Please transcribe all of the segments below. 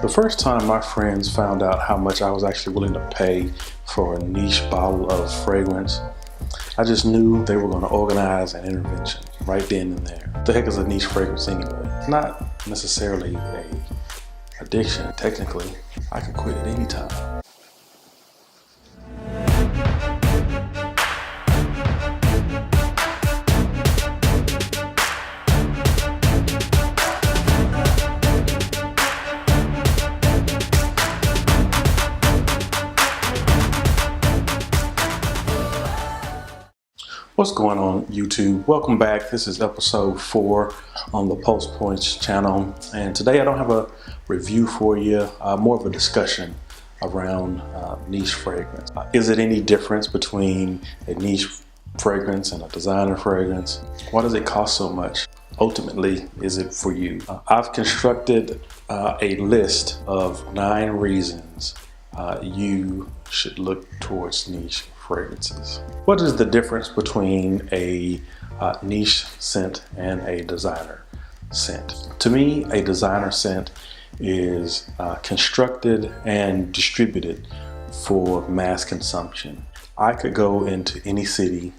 The first time my friends found out how much I was actually willing to pay for a niche bottle of fragrance, I just knew they were going to organize an intervention right then and there. What the heck is a niche fragrance anyway? It's not necessarily a addiction. Technically, I can quit at any time. What's going on, YouTube? Welcome back. This is episode 4 on the Pulse Points channel, and today I don't have a review for you, more of a discussion around niche fragrance. Is it any difference between a niche fragrance and a designer fragrance? Why does it cost so much? Ultimately, is it for you? I've constructed a list of 9 reasons you should look towards niche fragrances. What is the difference between a niche scent and a designer scent? To me, a designer scent is constructed and distributed for mass consumption. I could go into any city,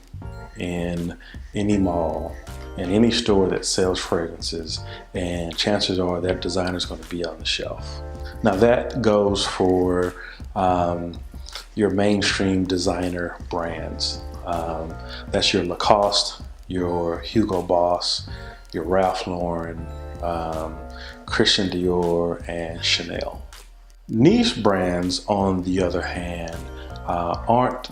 in any mall, in any store that sells fragrances, and chances are that designer is going to be on the shelf. Now that goes for your mainstream designer brands. That's your Lacoste, your Hugo Boss, your Ralph Lauren, Christian Dior, and Chanel. Niche brands, on the other hand, aren't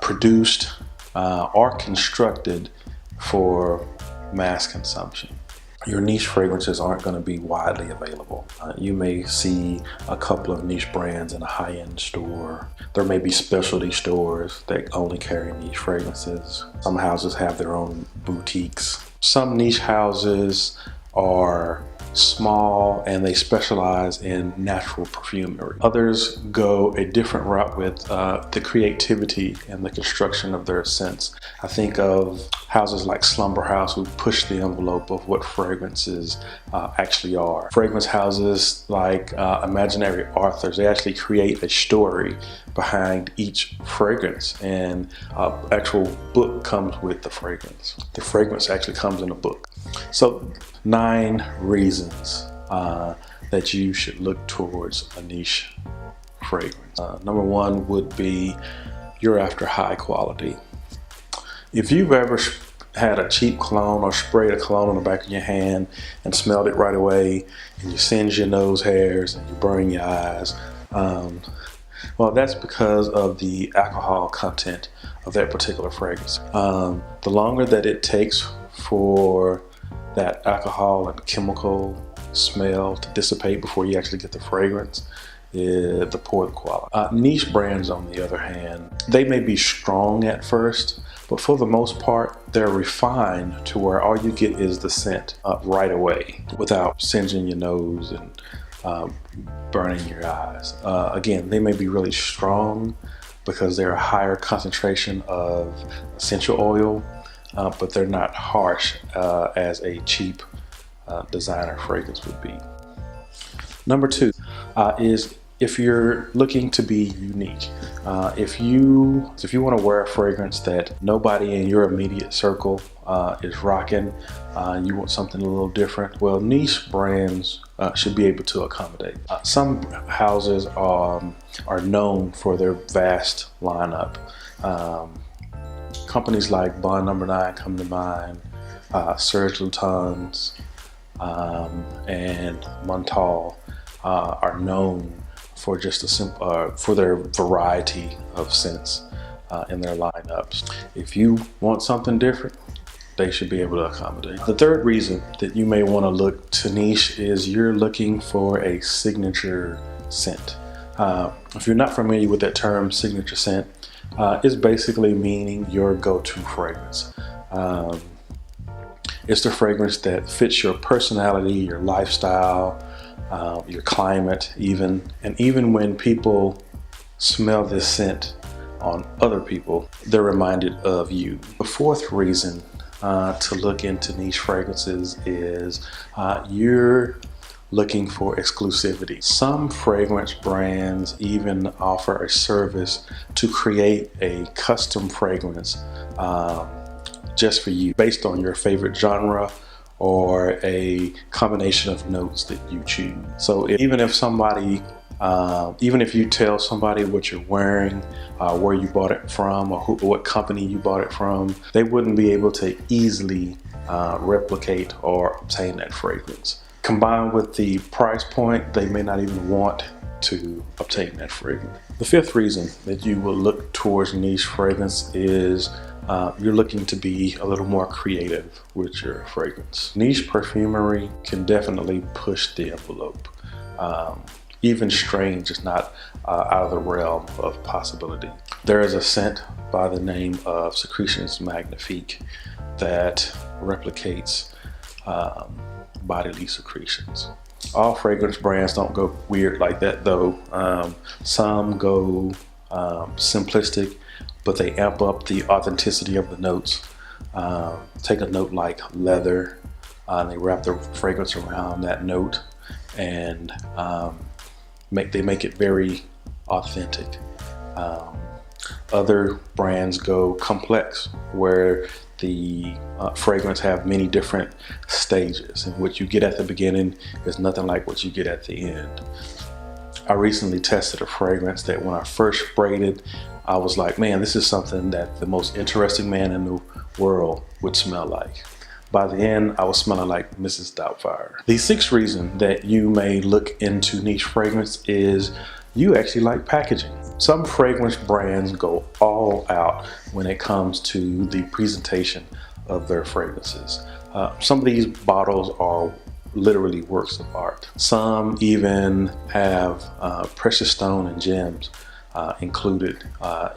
produced or constructed for mass consumption. Your niche fragrances aren't going to be widely available. You may see a couple of niche brands in a high-end store. There may be specialty stores that only carry niche fragrances. Some houses have their own boutiques. Some niche houses are small and they specialize in natural perfumery. Others go a different route with the creativity and the construction of their scents. I think of houses like Slumber House, who push the envelope of what fragrances actually are. Fragrance houses like Imaginary Authors, they actually create a story behind each fragrance, and actual book comes with the fragrance. The fragrance actually comes in a book. So 9 reasons that you should look towards a niche fragrance. Number 1 would be you're after high quality. If you've ever had a cheap cologne or sprayed a cologne on the back of your hand and smelled it right away, and you singe your nose hairs and you burn your eyes, well, that's because of the alcohol content of that particular fragrance. The longer that it takes for that alcohol and chemical smell to dissipate before you actually get the fragrance, the poor the quality. Niche brands, on the other hand, they may be strong at first, but for the most part, they're refined to where all you get is the scent right away without singeing your nose and burning your eyes. Again, they may be really strong because they're a higher concentration of essential oil, but they're not harsh as a cheap designer fragrance would be. Number 2 is if you're looking to be unique. If you want to wear a fragrance that nobody in your immediate circle is rocking, you want something a little different, well, niche brands should be able to accommodate. Some houses are known for their vast lineup. Companies like Bond No. 9 come to mind, Serge Lutens, and Montal are known for just for their variety of scents in their lineups. If you want something different, they should be able to accommodate. The 3rd reason that you may want to look to niche is you're looking for a signature scent. If you're not familiar with that term, signature scent, it's basically meaning your go-to fragrance. It's the fragrance that fits your personality, your lifestyle, your climate even. And even when people smell this scent on other people, they're reminded of you. The 4th reason to look into niche fragrances is you're looking for exclusivity. Some fragrance brands even offer a service to create a custom fragrance just for you based on your favorite genre or a combination of notes that you choose. So even if you tell somebody what you're wearing, where you bought it from, or what company you bought it from, they wouldn't be able to easily replicate or obtain that fragrance. Combined with the price point, they may not even want to obtain that fragrance. The fifth reason that you will look towards niche fragrance is you're looking to be a little more creative with your fragrance. Niche perfumery can definitely push the envelope. Even strange is not out of the realm of possibility. There is a scent by the name of Secretions Magnifique that replicates bodily secretions. All fragrance brands don't go weird like that though. Some go simplistic, but they amp up the authenticity of the notes. Take a note like leather, and they wrap the fragrance around that note, and they make it very authentic. Other brands go complex, where the fragrance have many different stages, and what you get at the beginning is nothing like what you get at the end. I recently tested a fragrance that when I first sprayed it, I was like, man, this is something that the most interesting man in the world would smell like. By the end, I was smelling like Mrs. Doubtfire. The sixth reason that you may look into niche fragrance is you actually like packaging. Some fragrance brands go all out when it comes to the presentation of their fragrances. Some of these bottles are literally works of art. Some even have precious stone and gems included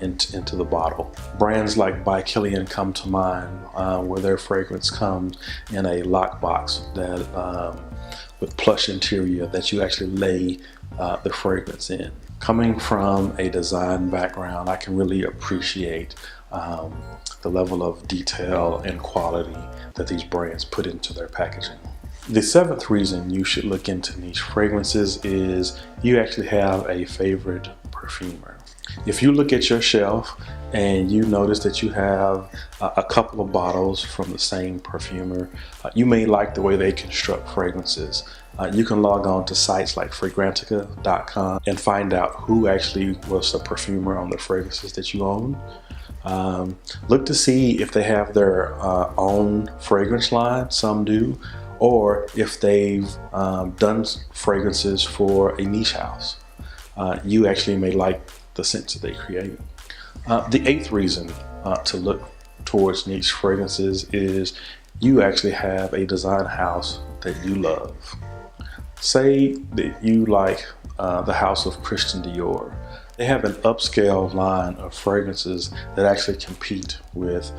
into the bottle. Brands like By Kilian come to mind, where their fragrance comes in a lockbox that with plush interior that you actually lay the fragrance in. Coming from a design background, I can really appreciate the level of detail and quality that these brands put into their packaging. The seventh reason you should look into niche fragrances is you actually have a favorite perfumer. If you look at your shelf and you notice that you have a couple of bottles from the same perfumer, you may like the way they construct fragrances. You can log on to sites like Fragrantica.com and find out who actually was the perfumer on the fragrances that you own. Look to see if they have their own fragrance line, some do, or if they've done fragrances for a niche house. You actually may like the scents that they create. The eighth reason to look towards niche fragrances is you actually have a design house that you love. Say that you like the house of Christian Dior. They have an upscale line of fragrances that actually compete with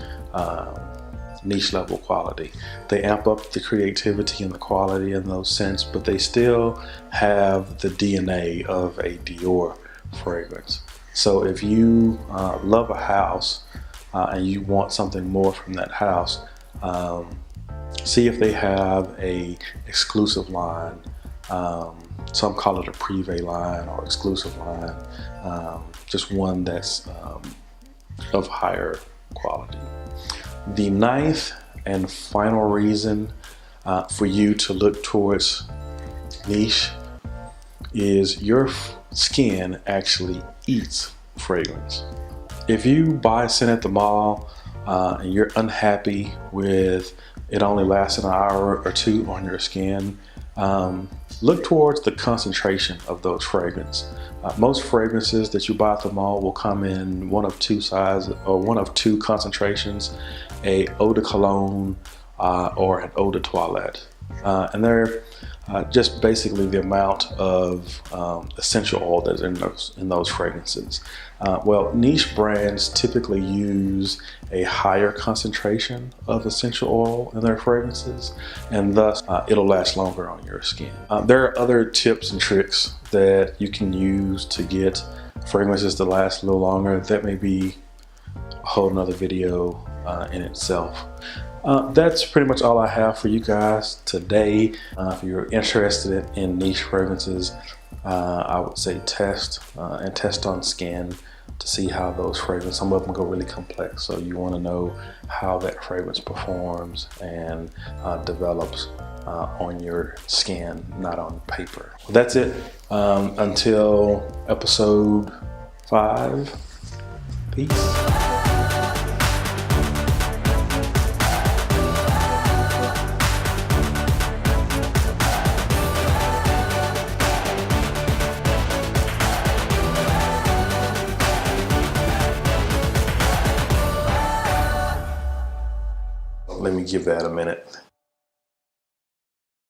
niche level quality. They amp up the creativity and the quality in those scents, but they still have the DNA of a Dior fragrance. So if you love a house and you want something more from that house, see if they have a exclusive line. Some call it a privé line or exclusive line, just one that's of higher quality. The ninth and final reason for you to look towards niche is your skin actually eats fragrance. If you buy a scent at the mall and you're unhappy with it only lasting an hour or two on your skin, look towards the concentration of those fragrances. Most fragrances that you buy at the mall will come in one of two sizes or one of two concentrations, a eau de cologne or an eau de toilette. And they're just basically the amount of essential oil that's in those fragrances. Well, niche brands typically use a higher concentration of essential oil in their fragrances, and thus it'll last longer on your skin. There are other tips and tricks that you can use to get fragrances to last a little longer. That may be a whole nother video in itself. That's pretty much all I have for you guys today. If you're interested in niche fragrances, I would say test and test on skin to see how those fragrances, some of them go really complex, so you want to know how that fragrance performs and develops on your skin, not on paper. Well, that's it. Until episode 5. Peace. Let me give that a minute.